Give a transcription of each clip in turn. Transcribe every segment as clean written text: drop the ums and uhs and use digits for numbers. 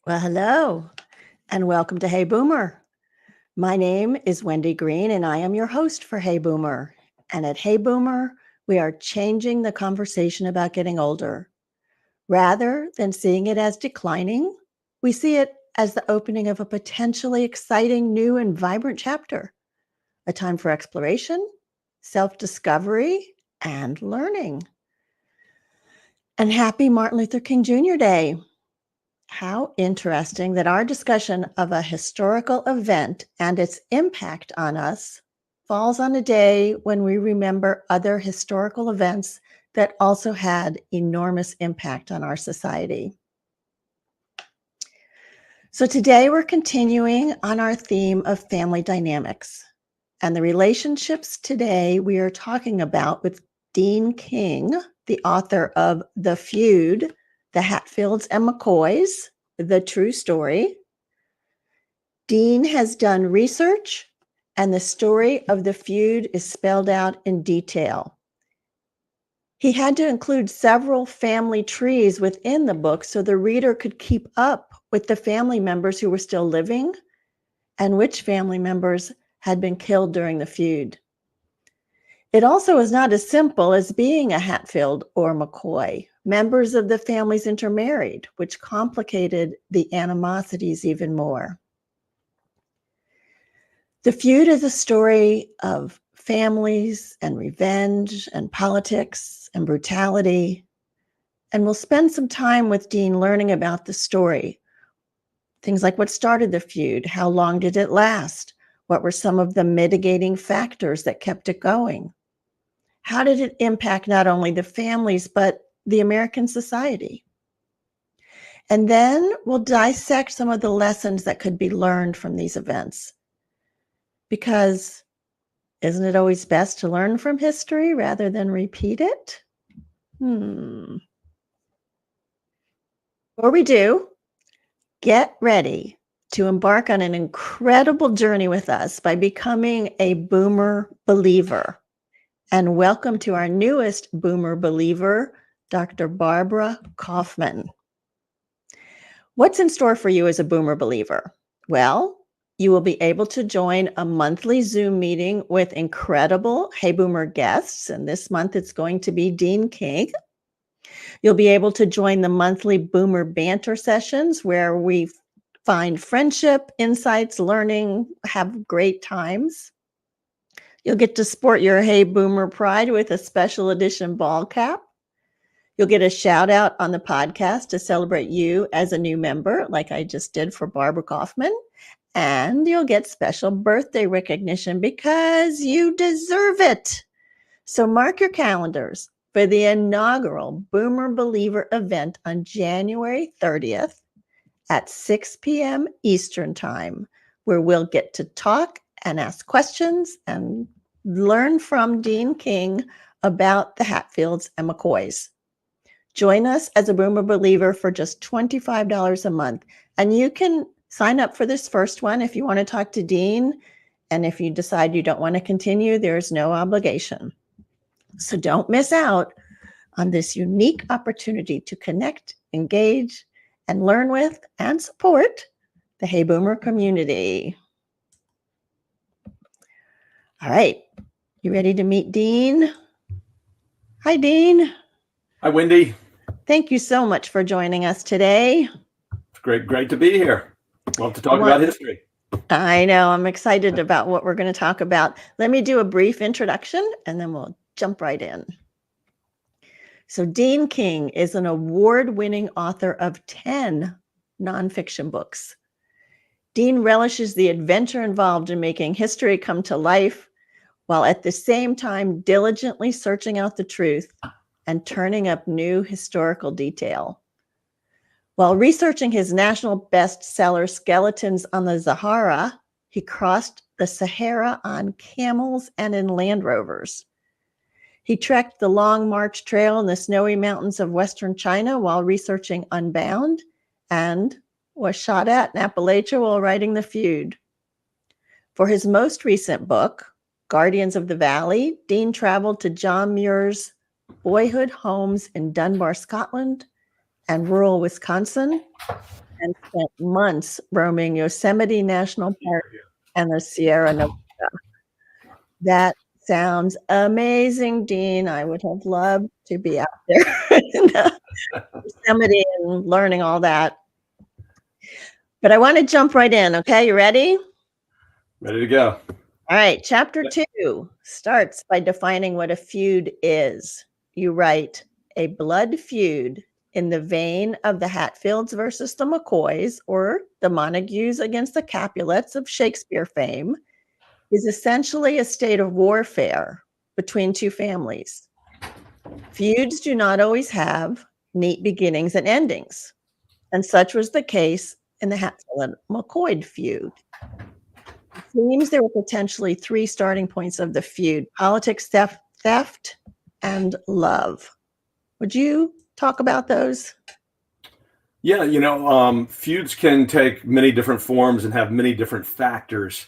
Well, hello, and welcome to Hey Boomer. My name is Wendy Green, and I am your host for Hey Boomer. And at Hey Boomer, we are changing the conversation about getting older. Rather than seeing it as declining, we see it as the opening of a potentially exciting new and vibrant chapter, a time for exploration, self discovery, and learning. And happy Martin Luther King Jr. Day. How interesting that our discussion of a historical event and its impact on us falls on a day when we remember other historical events that also had enormous impact on our society. So today we're continuing on our theme of family dynamics. And the relationships today we are talking about with Dean King, the author of The Feud, the Hatfields and McCoys, The True Story. Dean has done research, and the story of the feud is spelled out in detail. He had to include several family trees within the book so the reader could keep up with the family members who were still living and which family members had been killed during the feud. It also is not as simple as being a Hatfield or McCoy. Members of the families intermarried, which complicated the animosities even more. The Feud is a story of families and revenge and politics and brutality. And we'll spend some time with Dean learning about the story. Things like what started the feud, how long did it last, what were some of the mitigating factors that kept it going? How did it impact not only the families, but the American society? And then we'll dissect some of the lessons that could be learned from these events. Because isn't it always best to learn from history rather than repeat it? Before we do, get ready to embark on an incredible journey with us by becoming a Boomer believer. And welcome to our newest Boomer believer, Dr. Barbara Kaufman. What's in store for you as a Boomer believer? Well, you will be able to join a monthly Zoom meeting with incredible Hey Boomer guests, and this month it's going to be Dean King. You'll be able to join the monthly Boomer banter sessions where we find friendship, insights, learning, have great times. You'll get to sport your Hey Boomer pride with a special edition ball cap. You'll get a shout out on the podcast to celebrate you as a new member, like I just did for Barbara Kaufman. And you'll get special birthday recognition because you deserve it. So mark your calendars for the inaugural Boomer Believer event on January 30th at 6 p.m. Eastern Time, where we'll get to talk and ask questions and learn from Dean King about the Hatfields and McCoys. Join us as a Boomer Believer for just $25 a month. And you can sign up for this first one if you want to talk to Dean. And if you decide you don't want to continue, there's no obligation. So don't miss out on this unique opportunity to connect, engage, and learn with and support the Hey Boomer community. All right. You ready to meet Dean? Hi, Dean. Hi, Wendy. Thank you so much for joining us today. It's great to be here. Love to talk about history. I know. I'm excited about what we're going to talk about. Let me do a brief introduction and then we'll jump right in. So Dean King is an award-winning author of 10 nonfiction books. Dean relishes the adventure involved in making history come to life, while at the same time diligently searching out the truth and turning up new historical detail. While researching his national bestseller, Skeletons on the Sahara, he crossed the Sahara on camels and in Land Rovers. He trekked the Long March Trail in the snowy mountains of Western China while researching Unbound, and was shot at in Appalachia while writing The Feud. For his most recent book, Guardians of the Valley, Dean traveled to John Muir's boyhood homes in Dunbar, Scotland, and rural Wisconsin, and spent months roaming Yosemite National Park and the Sierra Nevada. That sounds amazing, Dean. I would have loved to be out there in Yosemite and learning all that. But I want to jump right in. Okay, you ready? Ready to go. All right. Chapter 2 starts by defining what a feud is. You write, a blood feud in the vein of the Hatfields versus the McCoys, or the Montagues against the Capulets of Shakespeare fame, is essentially a state of warfare between two families. Feuds do not always have neat beginnings and endings, and such was the case in the Hatfield and McCoy feud. It seems there were potentially 3 starting points of the feud: politics, theft, and love. Would you talk about those? Yeah, feuds can take many different forms and have many different factors.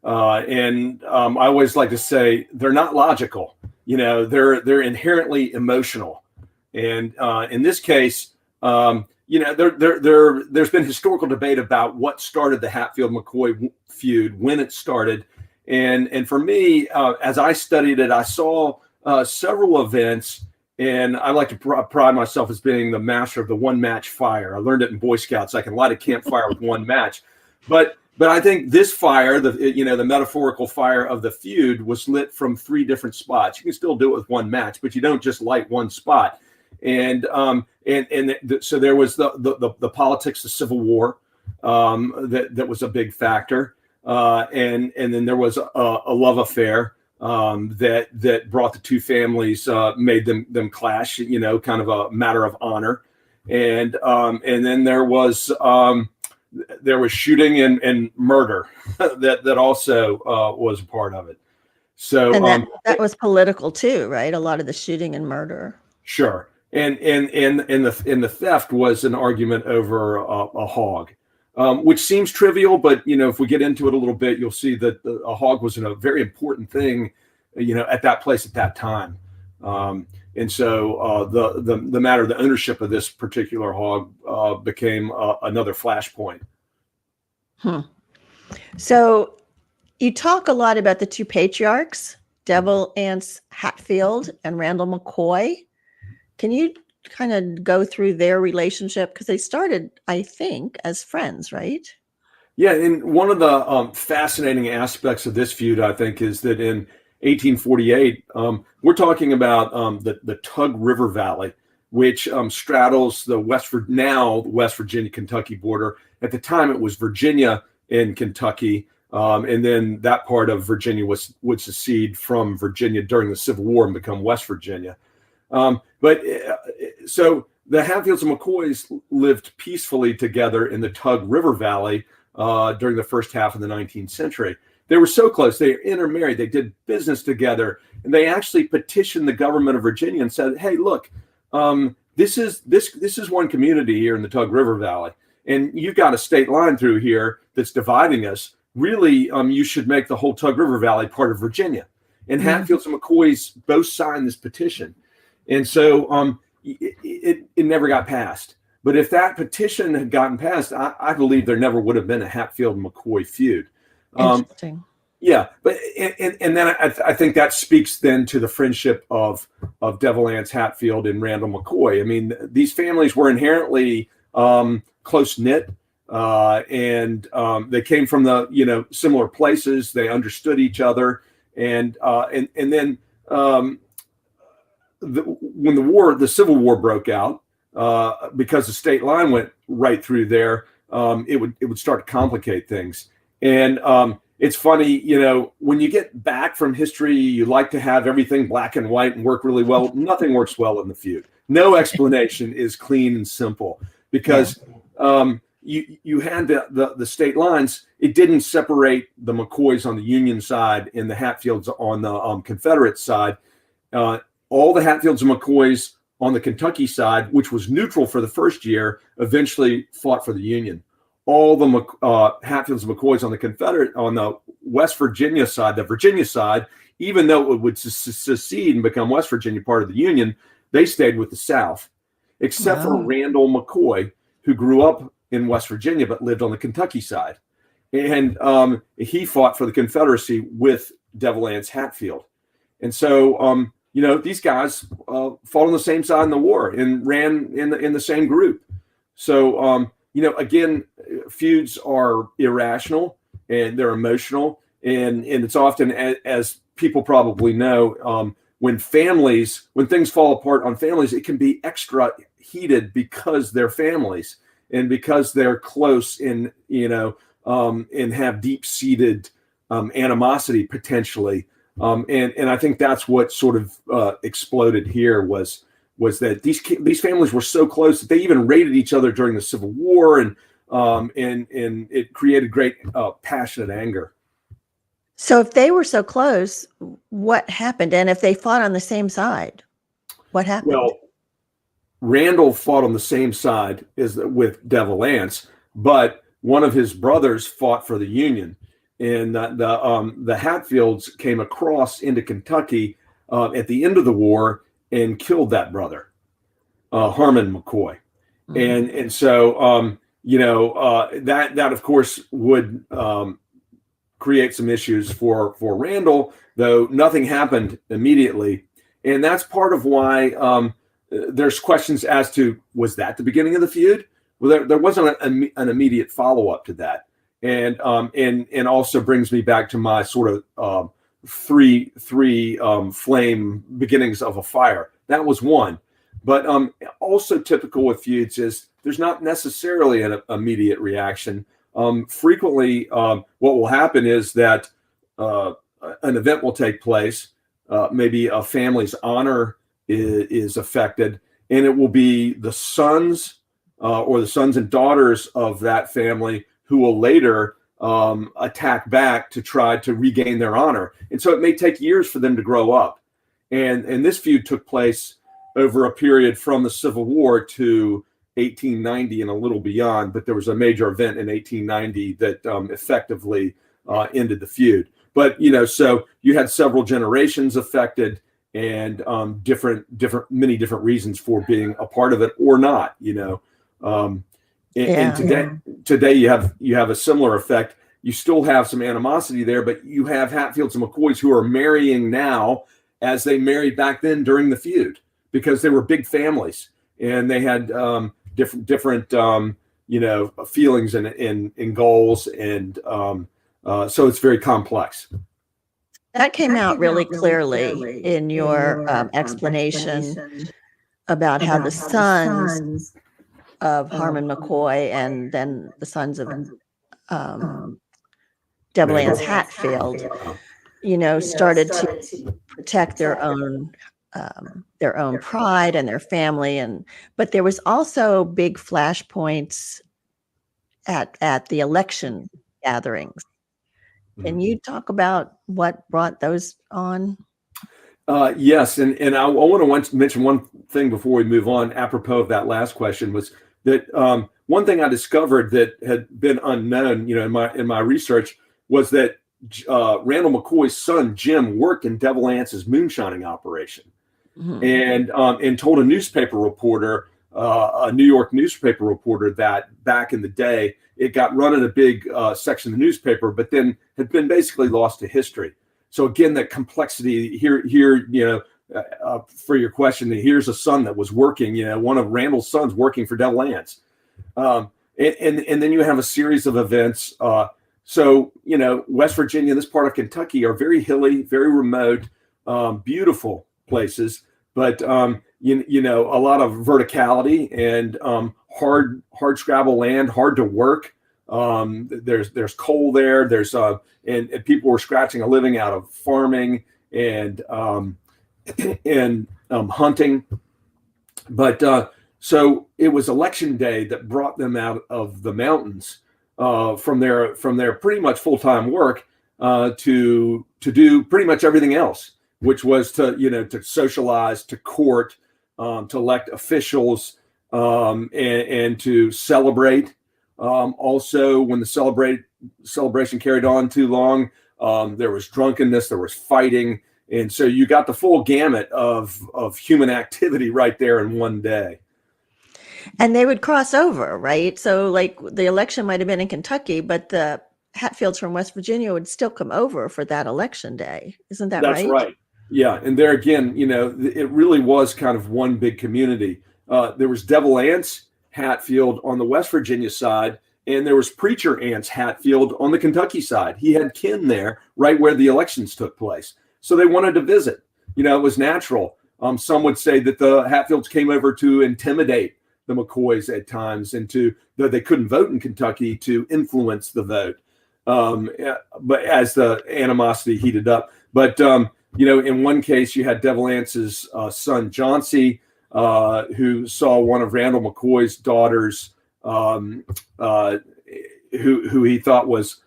And I always like to say they're not logical. They're inherently emotional. And in this case, there's been historical debate about what started the Hatfield-McCoy feud, when it started. And for me, as I studied it, I saw several events. And I like to pride myself as being the master of the one-match fire. I learned it in Boy Scouts. I can light a campfire with one match. But I think this fire, the metaphorical fire of the feud, was lit from 3 different spots. You can still do it with one match, but you don't just light one spot. And so there was the politics, the Civil War, that was a big factor. And then there was a love affair. That brought the two families, made them clash, kind of a matter of honor. And then there was shooting and murder that also was a part of it. So and that was political too, right? A lot of the shooting and murder. Sure. And the theft was an argument over a hog. Which seems trivial, but if we get into it a little bit, you'll see that a hog was a very important thing, at that place at that time. And so the matter of the ownership of this particular hog became another flashpoint. So you talk a lot about the 2 patriarchs, Devil Anse Hatfield and Randall McCoy. Can you kind of go through their relationship? Because they started, I think, as friends, right? Yeah, and one of the fascinating aspects of this feud, I think, is that in 1848, we're talking about the Tug River Valley, which straddles the West Virginia-Kentucky border. At the time, it was Virginia and Kentucky, and then that part of Virginia would secede from Virginia during the Civil War and become West Virginia. So the Hatfields and McCoys lived peacefully together in the Tug River Valley during the first half of the 19th century. They were so close. They intermarried. They did business together, and they actually petitioned the government of Virginia and said, "Hey, look, this is one community here in the Tug River Valley, and you've got a state line through here that's dividing us. Really, you should make the whole Tug River Valley part of Virginia." And Hatfields and McCoys both signed this petition. And so it never got passed. But if that petition had gotten passed, I believe there never would have been a Hatfield and McCoy feud. Interesting. Yeah, but and then I think that speaks then to the friendship of Devil Anse Hatfield and Randall McCoy. I mean, these families were inherently close knit, and they came from the similar places. They understood each other, and then. When the Civil War broke out, because the state line went right through there, it would start to complicate things. And it's funny, when you get back from history, you like to have everything black and white and work really well. Nothing works well in the feud. No explanation is clean and simple, because you had the state lines. It didn't separate the McCoys on the Union side and the Hatfields on the Confederate side. All the Hatfields and McCoys on the Kentucky side, which was neutral for the first year, eventually fought for the Union. All the Hatfields and McCoys on the West Virginia side, the Virginia side, even though it would secede and become West Virginia part of the Union, they stayed with the South, except for Randall McCoy, who grew up in West Virginia, but lived on the Kentucky side. And he fought for the Confederacy with Devil Anse Hatfield. And so, these guys fought on the same side in the war and ran in the same group. So, again, feuds are irrational and they're emotional. And it's often, as people probably know, when things fall apart on families, it can be extra heated because they're families and because they're close and have deep-seated animosity potentially. And I think that's what sort of exploded here was that these families were so close that they even raided each other during the Civil War, and it created great passionate anger. So if they were so close, what happened? And if they fought on the same side, what happened? Well, Randall fought on the same side with Devil Anse, but one of his brothers fought for the Union, and the Hatfields came across into Kentucky at the end of the war and killed that brother, Harmon McCoy, and so that of course would create some issues for Randall, though nothing happened immediately, and that's part of why there's questions as to, was that the beginning of the feud? Well, there wasn't an immediate follow-up to that, and also brings me back to my sort of three flame beginnings of a fire. That was one, but also typical with feuds is there's not necessarily an immediate reaction. Frequently, what will happen is that an event will take place, maybe a family's honor is affected, and it will be the sons or the sons and daughters of that family who will later attack back to try to regain their honor. And so it may take years for them to grow up. And this feud took place over a period from the Civil War to 1890 and a little beyond, but there was a major event in 1890 that effectively ended the feud. But, so you had several generations affected, and many different reasons for being a part of it or not, and today you have a similar effect. You still have some animosity there, but you have Hatfields and McCoys who are marrying now as they married back then during the feud, because they were big families and they had different feelings and goals, and so it's very complex. That came out really clearly in your explanation about how the sons of Harmon McCoy and then the sons of Devil Anse Hatfield, started to protect their own pride and their family, but there was also big flashpoints at the election gatherings. Can you talk about what brought those on? Yes, and I want to mention one thing before we move on, apropos of that last question, was that one thing I discovered that had been unknown, in my research, was that Randall McCoy's son Jim worked in Devil Anse's moonshining operation, and told a newspaper reporter, a New York newspaper reporter, that back in the day it got run in a big section of the newspaper, but then had been basically lost to history. So again, that complexity here, for your question, here's a son that was working, one of Randall's sons working for Devil Anse. And then you have a series of events. So, West Virginia, this part of Kentucky, are very hilly, very remote, beautiful places, but, a lot of verticality and hard scrabble land, hard to work. There's coal there. There's and people were scratching a living out of farming and hunting. But so it was election day that brought them out of the mountains from their pretty much full-time work to do pretty much everything else, which was to socialize, to court, to elect officials, and to celebrate. Also, when the celebration carried on too long, there was drunkenness, there was fighting, and so you got the full gamut of human activity right there in one day. And they would cross over, right? So like the election might have been in Kentucky, but the Hatfields from West Virginia would still come over for that election day. Isn't that That's right? right. Yeah, and there again, it really was kind of one big community. There was Devil Anse Hatfield on the West Virginia side, and there was Preacher Anse Hatfield on the Kentucky side. He had kin there, right where the elections took place. So they wanted to visit. It was natural. Some would say that the Hatfields came over to intimidate the McCoys at times, and though they couldn't vote in Kentucky, to influence the vote. But as the animosity heated up. But in one case, you had Devil Anse's son, Johnsey, who saw one of Randall McCoy's daughters, who he thought was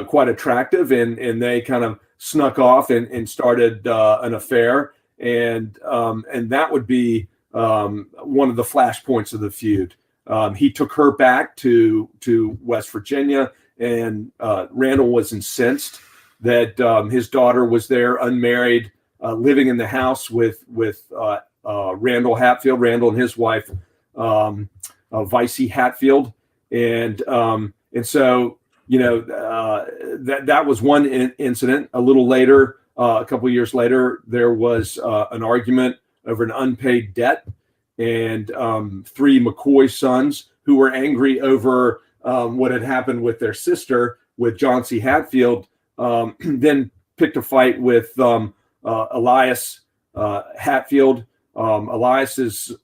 quite attractive, and they kind of snuck off and started an affair, and that would be one of the flashpoints of the feud. He took her back to West Virginia, and Randall was incensed that his daughter was there unmarried, living in the house with Randall Hatfield, Randall and his wife, Vicey Hatfield. And so, that was one incident. A little later, a couple of years later, there was an argument over an unpaid debt, and three McCoy sons who were angry over what had happened with their sister, with Johnsey Hatfield, then picked a fight with Elias Hatfield. Elias's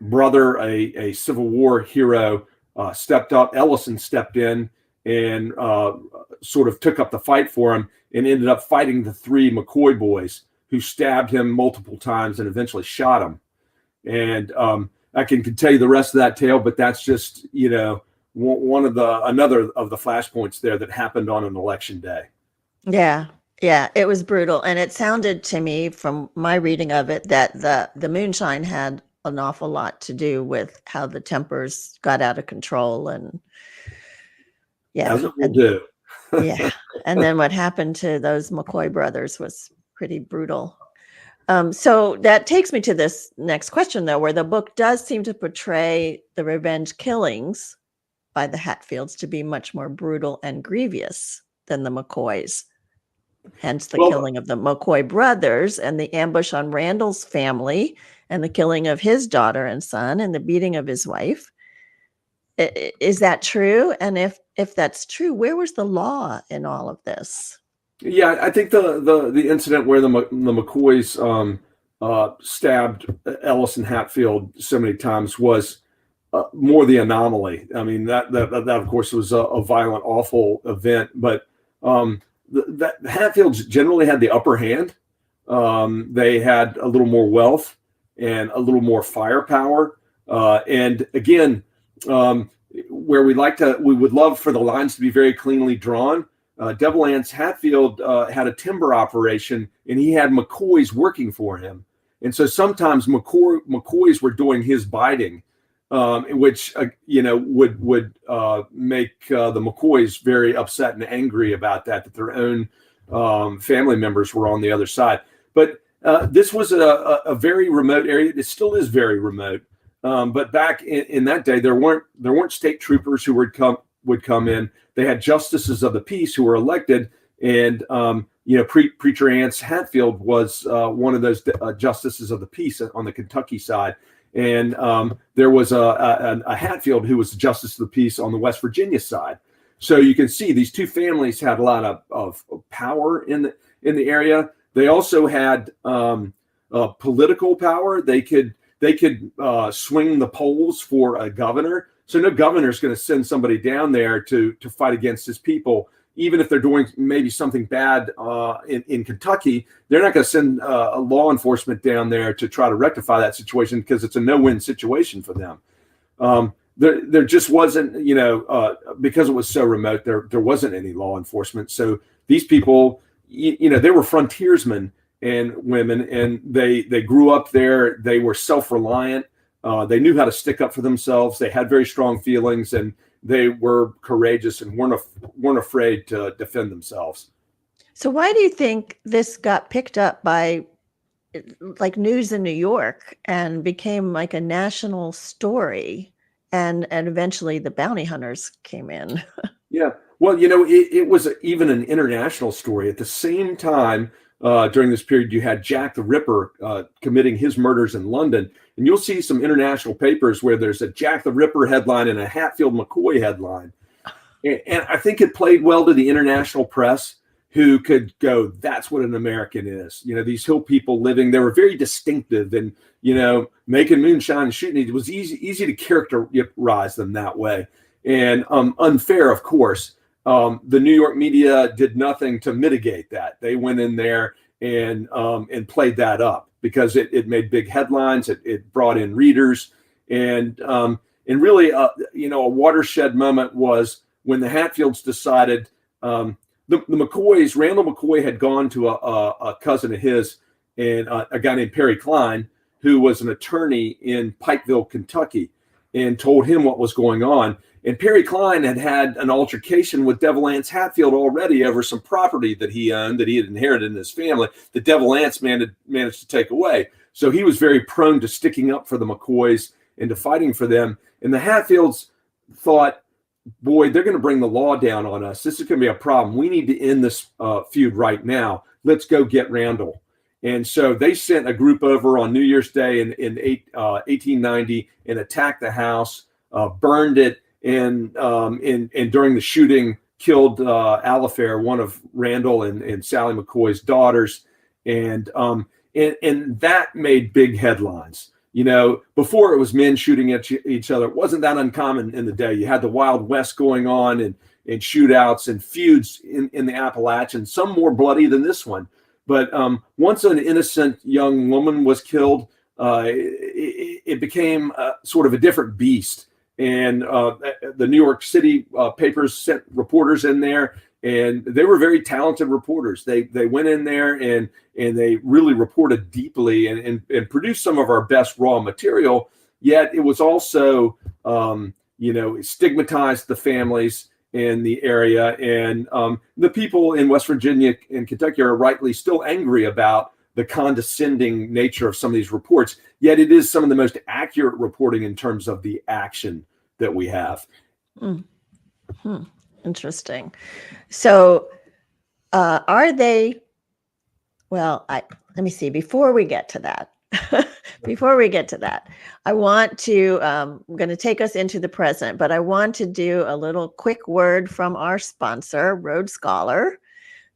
brother, a Civil War hero, stepped up. Ellison stepped in and sort of took up the fight for him, and ended up fighting the three McCoy boys, who stabbed him multiple times and eventually shot him. And I can tell you the rest of that tale, but that's just, another of the flashpoints there that happened on an election day. Yeah. Yeah, it was brutal. And it sounded to me from my reading of it that the moonshine had an awful lot to do with how the tempers got out of control. And yeah. As it will do. Yeah. And then what happened to those McCoy brothers was pretty brutal. So that takes me to this next question, though, where the book does seem to portray the revenge killings by the Hatfields to be much more brutal and grievous than the McCoys. Hence the killing of the McCoy brothers, and the ambush on Randall's family, and the killing of his daughter and son, and the beating of his wife. Is that true? And if that's true, where was the law in all of this? Yeah, I think the incident where the McCoys stabbed Ellison Hatfield so many times was more the anomaly. I mean, that of course was a violent, awful event, but the Hatfields generally had the upper hand. They had a little more wealth and a little more firepower. And again, where we would love for the lines to be very cleanly drawn. Devil Anse Hatfield had a timber operation, and he had McCoys working for him. And so sometimes McCoys were doing his biting, which would make the McCoys very upset and angry about that their own family members were on the other side. But this was a very remote area. It still is very remote. But back in that day, there weren't state troopers who would come in. They had justices of the peace who were elected, and Preacher Anse Hatfield was one of those justices of the peace on the Kentucky side. And there was a Hatfield who was the justice of the peace on the West Virginia side. So you can see these two families had a lot of power in the area. They also had political power. They could swing the polls for a governor. So no governor is going to send somebody down there to fight against his people, even if they're doing maybe something bad in Kentucky. They're not going to send a law enforcement down there to try to rectify that situation, because it's a no-win situation for them. There just wasn't, because it was so remote, there wasn't any law enforcement. So these people, they were frontiersmen and women, and they grew up there. They were self-reliant. They knew how to stick up for themselves. They had very strong feelings, and they were courageous and weren't afraid to defend themselves. So why do you think this got picked up by like news in New York and became like a national story. And eventually the bounty hunters came in. Yeah. Well, it was even an international story. At the same time, during this period, you had Jack the Ripper committing his murders in London. And you'll see some international papers where there's a Jack the Ripper headline and a Hatfield McCoy headline. And I think it played well to the international press, who could go, that's what an American is. These hill people living, they were very distinctive, and, making moonshine and shooting. It was easy to characterize them that way. And unfair, of course. The New York media did nothing to mitigate that. They went in there and played that up because it made big headlines. It brought in readers, and really, a watershed moment was when the Hatfields decided. The McCoys, Randall McCoy, had gone to a cousin of his, and a guy named Perry Klein, who was an attorney in Pikeville, Kentucky, and told him what was going on. And Perry Klein had an altercation with Devil Anse Hatfield already over some property that he owned, that he had inherited in his family, that Devil Anse managed to take away. So he was very prone to sticking up for the McCoys and to fighting for them. And the Hatfields thought, boy, they're going to bring the law down on us. This is going to be a problem. We need to end this feud right now. Let's go get Randall. And so they sent a group over on New Year's Day in 1890 and attacked the house, burned it, and during the shooting killed Alifair, one of Randall and Sally McCoy's daughters. And that made big headlines. Before it was men shooting at each other. It wasn't that uncommon in the day. You had the Wild West going on, and shootouts and feuds in the Appalachians, some more bloody than this one. But once an innocent young woman was killed, it became sort of a different beast. And the New York City papers sent reporters in there, and they were very talented reporters. They went in there and they really reported deeply and produced some of our best raw material. Yet it was also, stigmatized the families in the area. And the people in West Virginia and Kentucky are rightly still angry about the condescending nature of some of these reports. Yet it is some of the most accurate reporting in terms of the action that we have. Mm-hmm. Interesting. So are they, well, let me see, before we get to that, I want to, I'm going to take us into the present, but I want to do a little quick word from our sponsor, Road Scholar,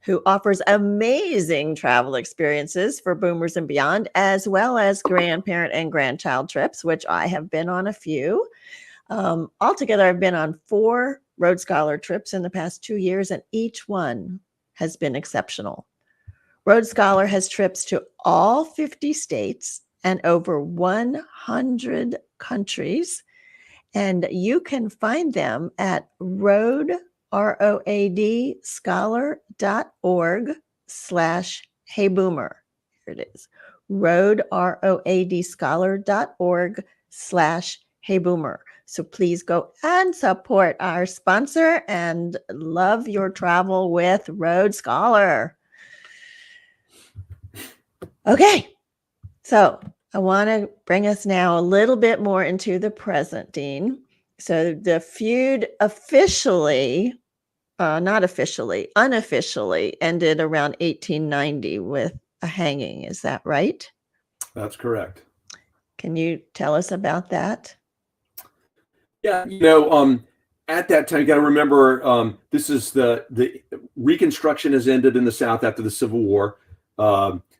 who offers amazing travel experiences for boomers and beyond, as well as grandparent and grandchild trips, which I have been on a few. Altogether, I've been on 4 Road Scholar trips in the past 2 years, and each one has been exceptional. Road Scholar has trips to all 50 states and over 100 countries, and you can find them at ROAD scholar.org/heyboomer. Here it is, ROADscholar.org/heyboomer. So please go and support our sponsor and love your travel with Road Scholar. Okay, so I want to bring us now a little bit more into the present, Dean. So the feud unofficially ended around 1890 with a hanging. Is that right? That's correct. Can you tell us about that? Yeah, at that time, you got to remember, this is the Reconstruction has ended in the South after the Civil War.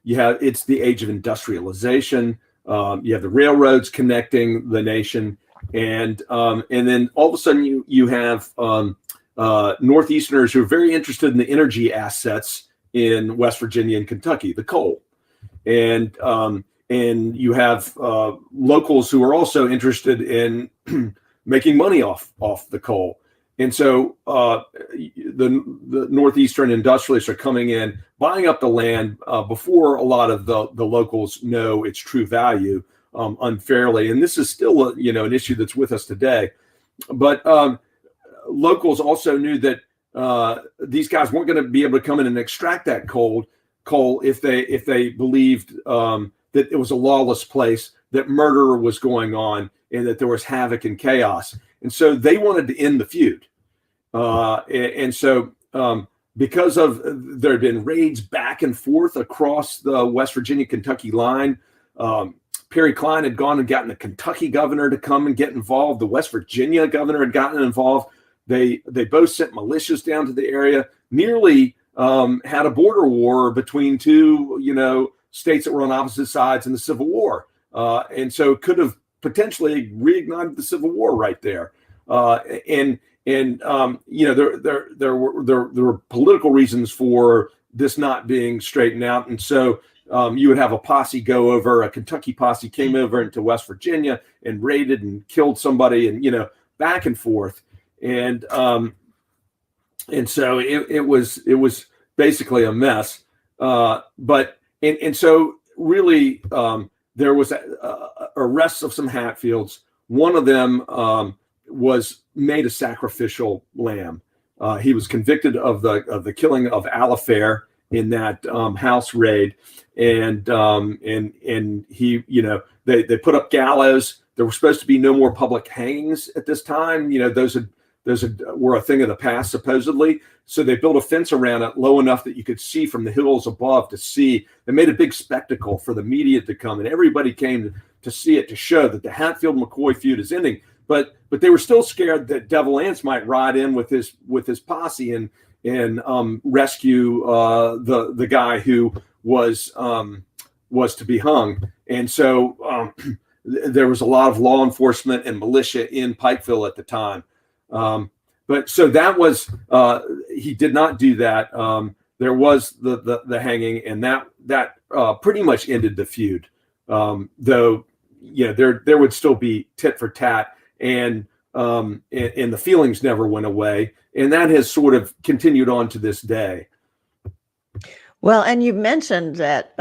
It's the age of industrialization. You have the railroads connecting the nation, and then all of a sudden you have Northeasterners who are very interested in the energy assets in West Virginia and Kentucky, the coal, and you have locals who are also interested in making money off the coal. And so the Northeastern industrialists are coming in, buying up the land before a lot of the locals know its true value unfairly. And this is still an issue that's with us today. But locals also knew that these guys weren't going to be able to come in and extract that coal Cole, if they believed that it was a lawless place, that murder was going on, and that there was havoc and chaos. And so they wanted to end the feud. And so because of there had been raids back and forth across the West Virginia-Kentucky line, Perry Klein had gone and gotten a Kentucky governor to come and get involved. The West Virginia governor had gotten involved. They both sent militias down to the area, nearly had a border war between two, states that were on opposite sides in the Civil War. And so it could have potentially reignited the Civil War right there. There were political reasons for this not being straightened out. And so you would have a posse go over, a Kentucky posse came over into West Virginia and raided and killed somebody, and, back and forth. And so it was basically a mess. So really there was arrests of some Hatfields. One of them was made a sacrificial lamb. He was convicted of the killing of Alifair in that house raid, and he, they put up gallows. There were supposed to be no more public hangings at this time. Those were a thing of the past, supposedly. So they built a fence around it low enough that you could see from the hills above to see. They made a big spectacle for the media to come, and everybody came to see it, to show that the Hatfield-McCoy feud is ending. But they were still scared that Devil Anse might ride in with his posse and rescue the guy who was to be hung. And so there was a lot of law enforcement and militia in Pikeville at the time. But so that was he did not do that. There was the hanging, and that pretty much ended the feud. Though there would still be tit for tat, and the feelings never went away, and that has sort of continued on to this day. Well, and you mentioned that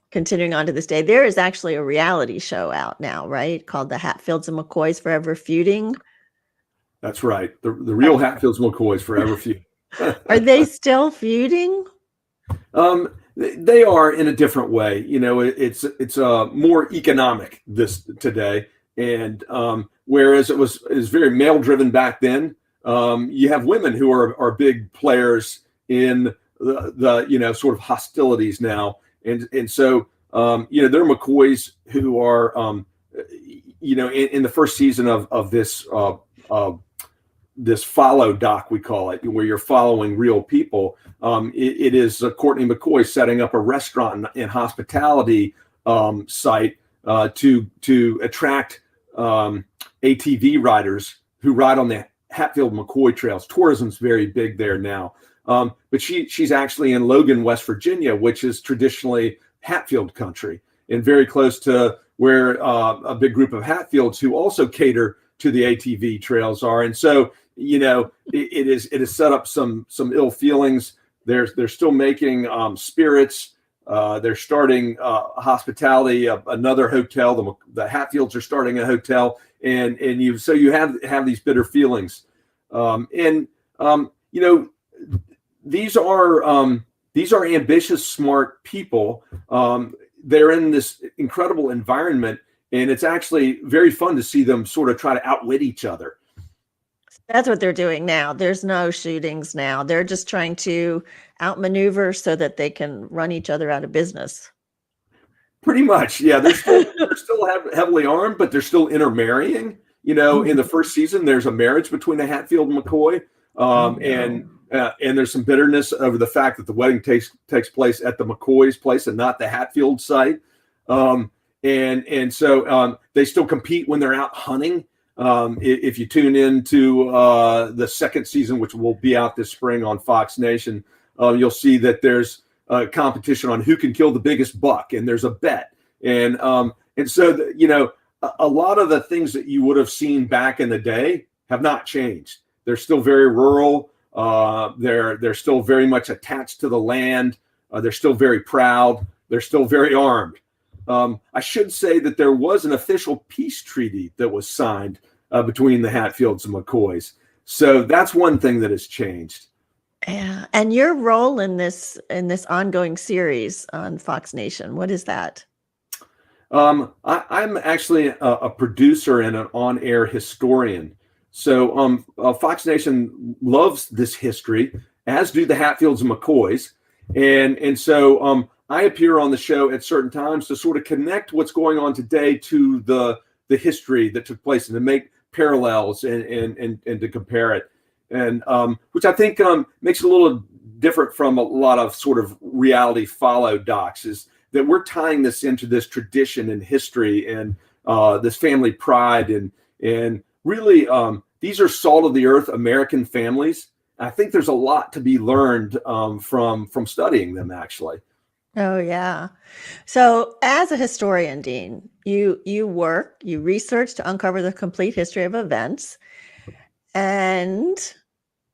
continuing on to this day, there is actually a reality show out now, right? Called the Hatfields and McCoys Forever Feuding. That's right. The real Hatfields McCoys Forever Feud. Are they still feuding? They are, in a different way. It's more economic today, and whereas it was very male driven back then, you have women who are big players in the sort of hostilities now, and so there are McCoys who are in the first season of this follow doc, we call it, where you're following real people. It is Courtney McCoy setting up a restaurant and hospitality site to attract ATV riders who ride on the Hatfield McCoy trails. Tourism's very big there now. But she's actually in Logan, West Virginia, which is traditionally Hatfield country, and very close to where a big group of Hatfields who also cater to the ATV trails are. And so, it is set up some ill feelings. They're still making spirits. They're starting hospitality, another hotel. The Hatfields are starting a hotel, and you have these bitter feelings. These are ambitious, smart people. They're in this incredible environment, and it's actually very fun to see them sort of try to outwit each other. That's what they're doing now. There's no shootings now. They're just trying to outmaneuver so that they can run each other out of business. Pretty much, yeah. They're still heavily armed, but they're still intermarrying. In the first season, there's a marriage between the Hatfield and McCoy, and there's some bitterness over the fact that the wedding takes place at the McCoy's place and not the Hatfield site. And so they still compete when they're out hunting. If you tune into the second season, which will be out this spring on Fox Nation, you'll see that there's a competition on who can kill the biggest buck, and there's a bet. And so a lot of the things that you would have seen back in the day have not changed. They're still very rural. They're still very much attached to the land. They're still very proud. They're still very armed. I should say that there was an official peace treaty that was signed between the Hatfields and McCoys. So that's one thing that has changed. Yeah. And your role in this ongoing series on Fox Nation, what is that? I'm actually a producer and an on-air historian. So Fox Nation loves this history, as do the Hatfields and McCoys, and so I appear on the show at certain times to sort of connect what's going on today to the history that took place and to make parallels and to compare it, and which I think makes it a little different from a lot of sort of reality follow docs. Is that we're tying this into this tradition and history and this family pride and really these are salt of the earth American families. I think there's a lot to be learned from studying them, actually. Oh, yeah. So as a historian, Dean, you research to uncover the complete history of events, and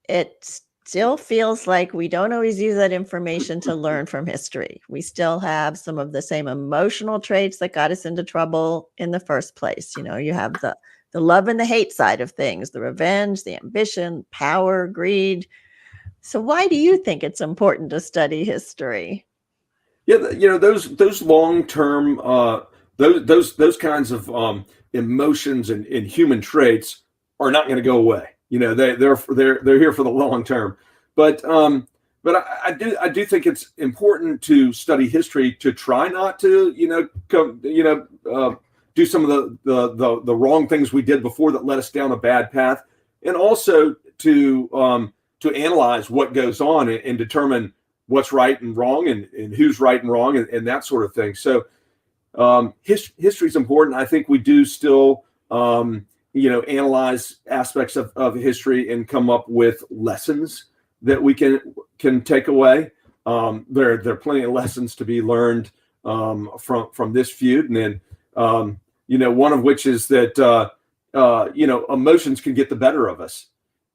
it still feels like we don't always use that information to learn from history. We still have some of the same emotional traits that got us into trouble in the first place. You know, you have the love and the hate side of things, the revenge, the ambition, power, greed. So why do you think it's important to study history? Yeah, you know those long term those kinds of emotions and human traits are not going to go away. You know they're here for the long term, but I do think it's important to study history to try not to do some of the wrong things we did before that led us down a bad path, and also to analyze what goes on and determine what's right and wrong and who's right and wrong and that sort of thing. So history is important. I think we do still analyze aspects of history and come up with lessons that we can take away. There are plenty of lessons to be learned from this feud, and then one of which is that emotions can get the better of us,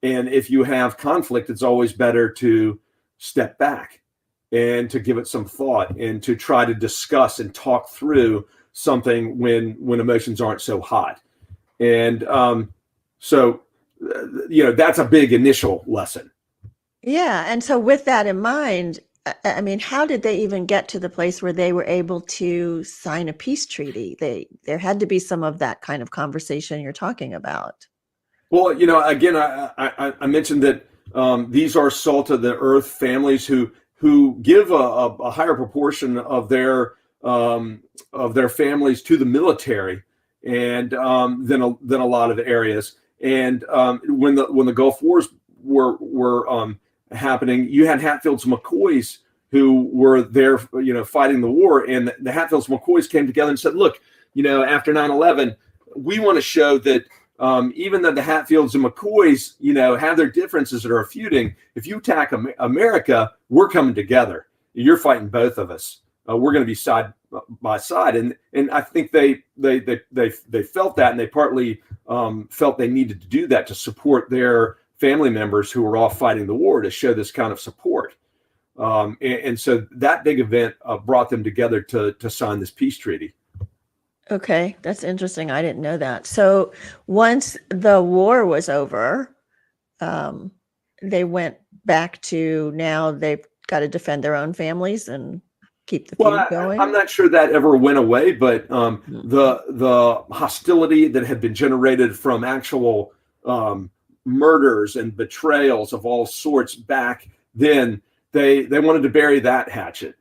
and if you have conflict, it's always better to step back and to give it some thought and to try to discuss and talk through something when emotions aren't so hot. And that's a big initial lesson. Yeah. And so with that in mind, I mean, how did they even get to the place where they were able to sign a peace treaty? There had to be some of that kind of conversation you're talking about. Well, again, I mentioned that these are salt of the earth families who give a higher proportion of their families to the military and than a lot of areas. And when the Gulf Wars were happening, you had Hatfields McCoys who were there, fighting the war, and the Hatfields McCoys came together and said, "Look, after 9/11, we want to show that." Even though the Hatfields and McCoys, have their differences that are feuding, if you attack America, we're coming together. You're fighting both of us. We're going to be side by side, and I think they felt that, and they partly felt they needed to do that to support their family members who were all fighting the war, to show this kind of support. And so that big event brought them together to sign this peace treaty. Okay, that's interesting. I didn't know that. So once the war was over, they went back to, now they've got to defend their own families and keep the feud going. I'm not sure that ever went away, but the hostility that had been generated from actual murders and betrayals of all sorts back then, they wanted to bury that hatchet.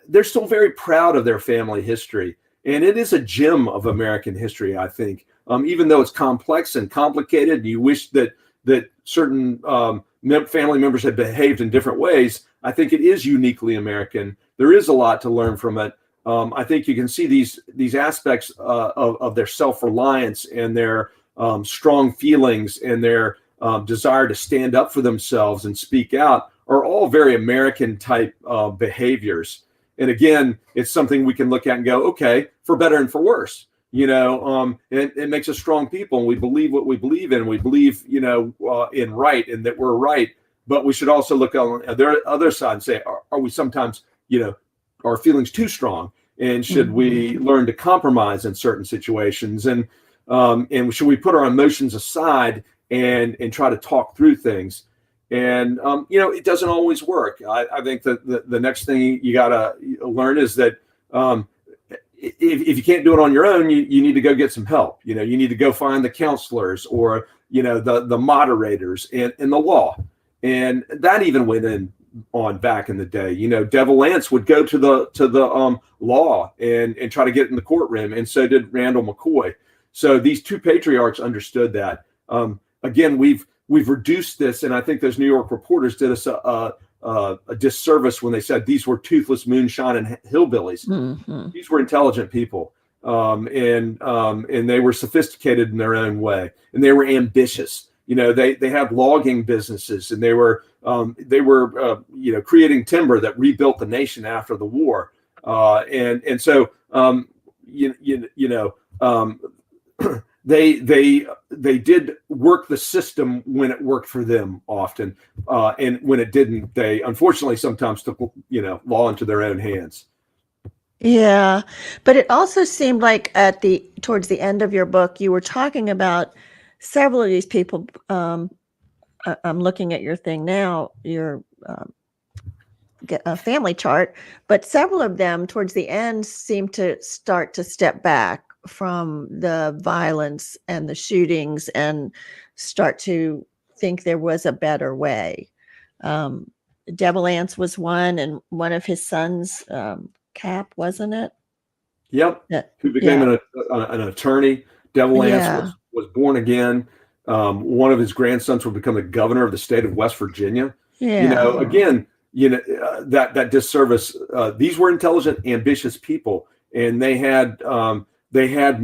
They're still very proud of their family history, and it is a gem of American history, I think. Even though it's complex and complicated, and you wish that certain family members had behaved in different ways, I think it is uniquely American. There is a lot to learn from it. I think you can see these aspects of their self-reliance and their strong feelings and their desire to stand up for themselves and speak out are all very American type behaviors. And again, it's something we can look at and go, okay, for better and for worse. It makes us strong people, and we believe what we believe in. We believe, in right, and that we're right. But we should also look on the other side and say, are we sometimes, our feelings too strong? And should we learn to compromise in certain situations? And should we put our emotions aside and try to talk through things? And it doesn't always work. I think that the next thing you got to learn is that if you can't do it on your own, you need to go get some help. You need to go find the counselors or the moderators in the law. And that even went on back in the day. Devil Anse would go to the law and try to get in the courtroom, and so did Randall McCoy. So these two patriarchs understood that. Again, we've reduced this, and I think those New York reporters did us a disservice when they said these were toothless moonshine and hillbillies. Mm-hmm. These were intelligent people, and they were sophisticated in their own way, and they were ambitious. They had logging businesses, and they were creating timber that rebuilt the nation after the war, and so they did work the system when it worked for them often, and when it didn't, they unfortunately sometimes took law into their own hands. Yeah, but it also seemed like towards the end of your book, you were talking about several of these people. I'm looking at your thing now, your get a family chart, but several of them towards the end seem to start to step back from the violence and the shootings and start to think there was a better way. Devil Anse was one, and one of his sons, Cap, wasn't it? Yep. Who became an attorney. Devil Anse was born again. One of his grandsons would become the governor of the state of West Virginia. Yeah. Again, that disservice. These were intelligent, ambitious people, and they had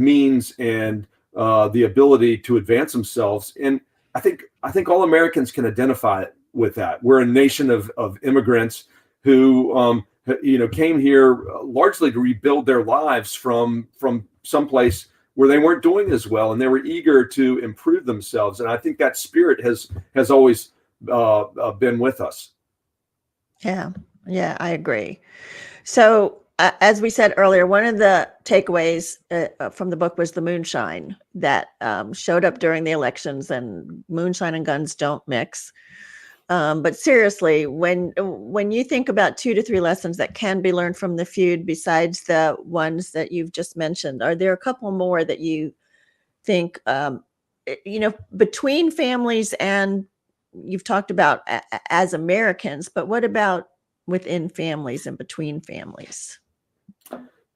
means and the ability to advance themselves. And I think all Americans can identify with that. We're a nation of immigrants who came here largely to rebuild their lives from someplace where they weren't doing as well, and they were eager to improve themselves. And I think that spirit has always been with us. Yeah, I agree. So as we said earlier, one of the takeaways from the book was the moonshine that showed up during the elections, and moonshine and guns don't mix. But seriously, when you think about 2 to 3 lessons that can be learned from the feud, besides the ones that you've just mentioned, are there a couple more that you think, between families, and you've talked about as Americans, but what about within families and between families?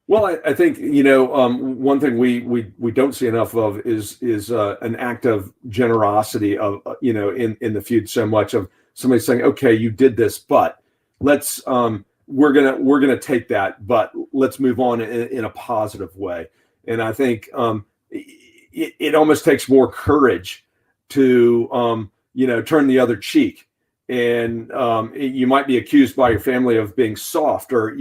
Well, I think one thing we don't see enough of is an act of generosity of in the feud, so much of somebody saying, okay, you did this, but let's we're gonna take that, but let's move on in a positive way. And I think it almost takes more courage to turn the other cheek. And you might be accused by your family of being soft, or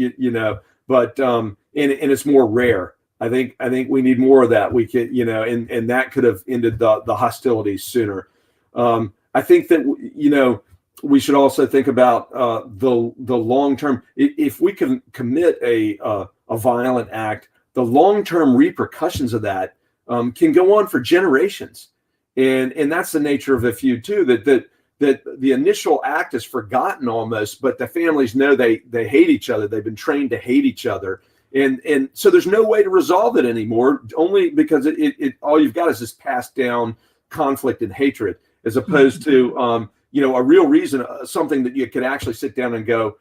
but and it's more rare. I think we need more of that. We could, and that could have ended the hostilities sooner. I think that we should also think about the long term. If we can commit a violent act, the long term repercussions of that can go on for generations, and that's the nature of the feud too. That the initial act is forgotten almost, but the families know they hate each other. They've been trained to hate each other. And so there's no way to resolve it anymore, only because it all you've got is this passed down conflict and hatred, as opposed to a real reason, something that you could actually sit down and go,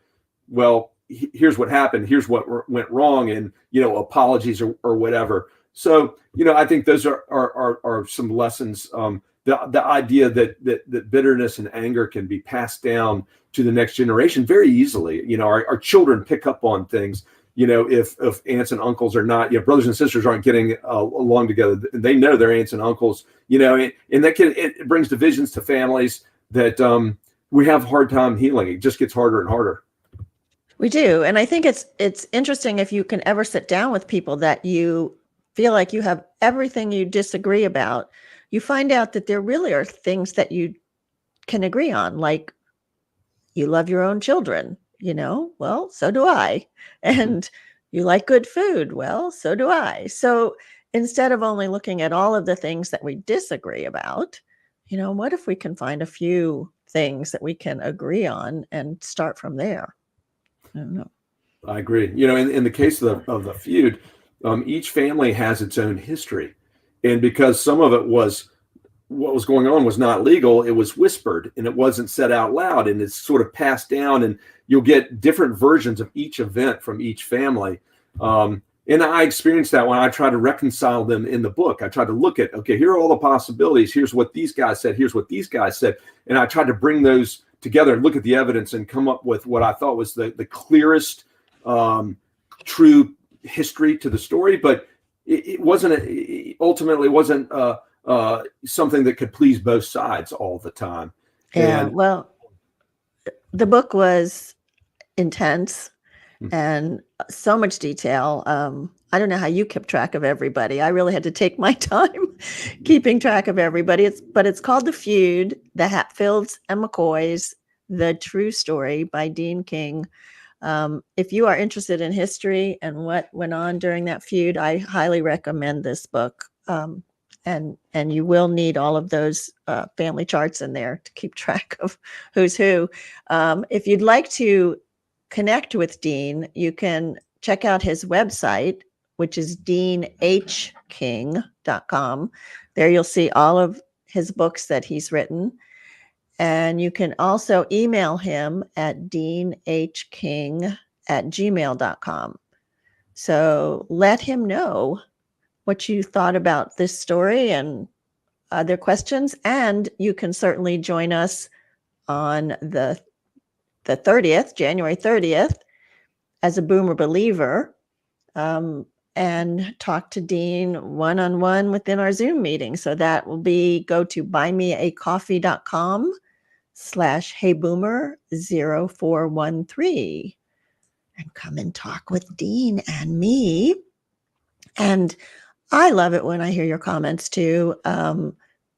well, here's what happened, here's what went wrong, and apologies or whatever. So I think those are some lessons. The idea that bitterness and anger can be passed down to the next generation very easily. Our children pick up on things. If aunts and uncles are not, brothers and sisters aren't getting along together, they know their aunts and uncles, and that it brings divisions to families that we have a hard time healing. It just gets harder and harder. We do. And I think it's interesting if you can ever sit down with people that you feel like you have everything you disagree about, you find out that there really are things that you can agree on, like you love your own children. Well, so do I. And you like good food. Well, so do I. So instead of only looking at all of the things that we disagree about, what if we can find a few things that we can agree on and start from there. I don't know. I agree. You know, in the case of the feud, each family has its own history. And because some of it was what was going on was not legal, it was whispered and it wasn't said out loud, and it's sort of passed down, and you'll get different versions of each event from each family. And I experienced that when I tried to reconcile them in the book. I tried to look at, okay, here are all the possibilities. Here's what these guys said. Here's what these guys said. And I tried to bring those together and look at the evidence and come up with what I thought was the clearest, true history to the story. But it ultimately wasn't something that could please both sides all the time. Yeah, well, the book was intense and so much detail. I don't know how you kept track of everybody. I really had to take my time keeping track of everybody. But it's called The Feud, The Hatfields and McCoys, The True Story by Dean King. If you are interested in history and what went on during that feud, I highly recommend this book. And you will need all of those family charts in there to keep track of who's who. If you'd like to connect with Dean, you can check out his website, which is deanhking.com. There you'll see all of his books that he's written. And you can also email him at deanhking@gmail.com. So let him know what you thought about this story and other questions. And you can certainly join us on the 30th, January 30th, as a Boomer Believer, and talk to Dean one-on-one within our Zoom meeting. So that will be, go to buymeacoffee.com/heyboomer0413 and come and talk with Dean and me. And I love it when I hear your comments too.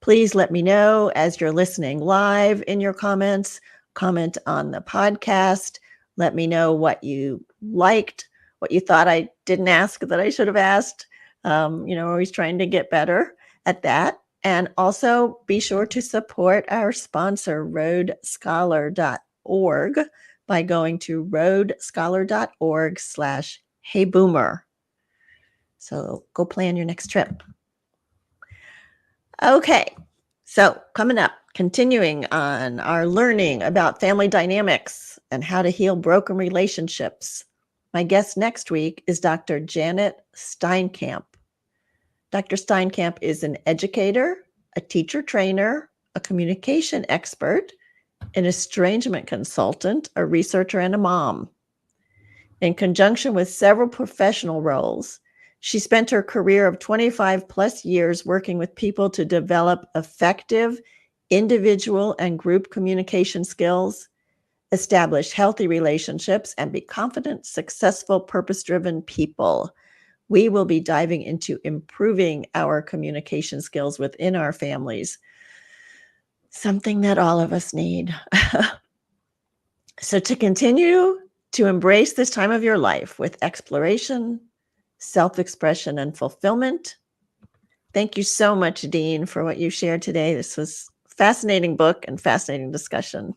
Please let me know as you're listening live in your comments. Comment on the podcast. Let me know what you liked, what you thought I didn't ask that I should have asked. Always trying to get better at that. And also be sure to support our sponsor, roadscholar.org, by going to roadscholar.org/heyboomer. So go plan your next trip. Okay, so coming up, continuing on our learning about family dynamics and how to heal broken relationships. My guest next week is Dr. Janet Steinkamp. Dr. Steinkamp is an educator, a teacher trainer, a communication expert, an estrangement consultant, a researcher, and a mom. In conjunction with several professional roles, she spent her career of 25 plus years working with people to develop effective individual and group communication skills, establish healthy relationships, and be confident, successful, purpose-driven people. We will be diving into improving our communication skills within our families, something that all of us need. So to continue to embrace this time of your life with exploration, self-expression, and fulfillment. Thank you so much, Dean, for what you shared today. This was a fascinating book and fascinating discussion.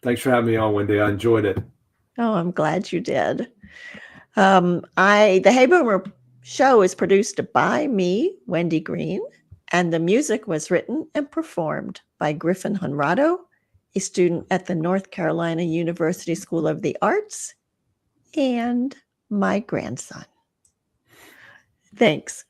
Thanks for having me on, Wendy. I enjoyed it. Oh, I'm glad you did. The Hey Boomer show is produced by me, Wendy Green, and the music was written and performed by Griffin Honrado, a student at the North Carolina University School of the Arts, and my grandson. Thanks.